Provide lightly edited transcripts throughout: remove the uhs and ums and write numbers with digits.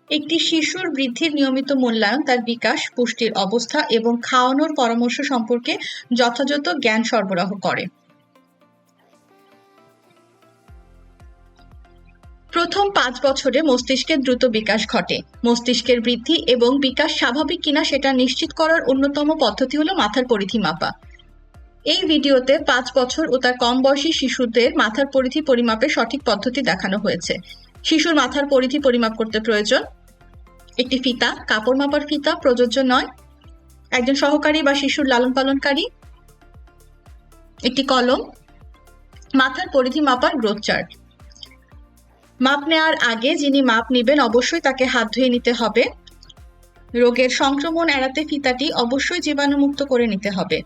একটি শিশুর বৃদ্ধির নিয়মিত মূল্যায়ন তার বিকাশ, পুষ্টির অবস্থা এবং খাওয়ানোর পরামর্শ সম্পর্কে যথাযথ জ্ঞান সরবরাহ করে। প্রথম 5 বছরে মস্তিষ্কের দ্রুত বিকাশ ঘটে। মস্তিষ্কের বৃদ্ধি এবং বিকাশ স্বাভাবিক কিনা সেটা নিশ্চিত করার অন্যতম পদ্ধতি হলো মাথার পরিধি মাপা। এই ভিডিওতে 5 বছর ও তার কম বয়সী শিশুদের মাথার পরিধি পরিমাপের সঠিক পদ্ধতি দেখানো হয়েছে। শিশুর মাথার পরিধি পরিমাপ করতে প্রয়োজন একটি ফিতা, কাপড় মাপার ফিতা প্রযোজ্য নয়, একজন সহকারী বা শিশুর লালন পালনকারী, একটি কলম, মাথার পরিধি মাপার গ্রোথ চার্ট। মাপ নেওয়ার আগে যিনি মাপ নেবেন অবশ্যই তাকে হাত ধুয়ে নিতে হবে। রোগের সংক্রমণ এড়াতে ফিতাটি অবশ্যই জীবাণুমুক্ত করে নিতে হবে।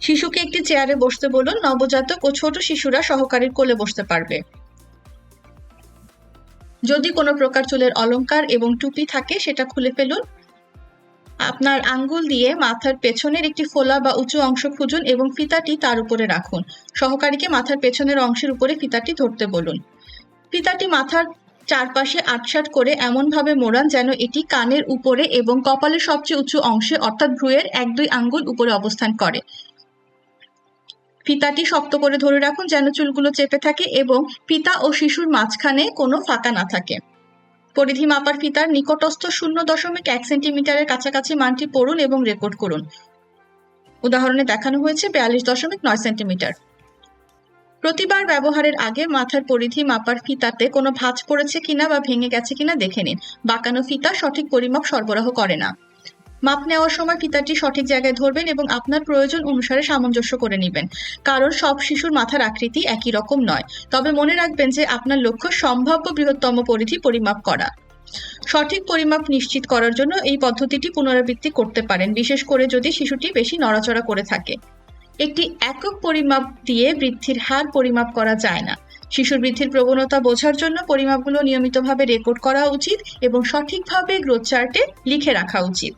শিশুকে একটি চেয়ারে বসতে বলুন। নবজাতক ও ছোট শিশুরা সহকারীর কোলে বসতে পারবে। যদি কোনো প্রকার চুলের অলংকার এবং টুপি থাকে সেটা খুলে ফেলুন। আপনার আঙ্গুল দিয়ে মাথার পেছনের একটি ফোলা বা উঁচু অংশ খুঁজুন এবং ফিতাটি তার উপরে রাখুন। সহকারীকে মাথার পেছনের অংশের উপরে ফিতাটি ধরতে বলুন। ফিতাটি মাথার চারপাশে আটসাট করে এমনভাবে মোড়ান যেন এটি কানের উপরে এবং কপালের সবচেয়ে উঁচু অংশে অর্থাৎ ভ্রুয়ের 1-2 আঙ্গুল উপরে অবস্থান করে। ফিতাটি শক্ত করে ধরে রাখুন যেন চুলগুলো চেপে থাকে এবং ফিতা ও শিশুর মাঝখানে কোনো ফাঁকা না থাকে। পরিধি মাপার ফিতার নিকটস্থ 0.1 সেন্টিমিটারের কাছাকাছি মানটি পড়ুন এবং রেকর্ড করুন। উদাহরণে দেখানো হয়েছে 42.9 সেন্টিমিটার। প্রতিবার ব্যবহারের আগে মাথার পরিধি মাপার ফিতাতে কোনো ভাঁজ পড়েছে কিনা বা ভেঙে গেছে কিনা দেখে নিন। বাঁকানো ফিতা সঠিক পরিমাপ সরবরাহ করে না। মাপ নেওয়ার সময় ফিতাটি সঠিক জায়গায় ধরবেন এবং আপনার প্রয়োজন অনুসারে সামঞ্জস্য করে নেবেন, কারণ সব শিশুর মাথার আকৃতি একই রকম নয়। তবে মনে রাখবেন যে আপনার লক্ষ্য সম্ভাব্য বৃহত্তম পরিধি পরিমাপ করা। সঠিক পরিমাপ নিশ্চিত করার জন্য এই পদ্ধতিটি পুনরাবৃত্তি করতে পারেন, বিশেষ করে যদি শিশুটি বেশি নড়াচড়া করে থাকে। একটি একক পরিমাপ দিয়ে বৃদ্ধির হার পরিমাপ করা যায় না। শিশুর বৃদ্ধির প্রবণতা বোঝার জন্য পরিমাপগুলো নিয়মিতভাবে রেকর্ড করা উচিত এবং সঠিকভাবে গ্রোথ চার্টে লিখে রাখা উচিত।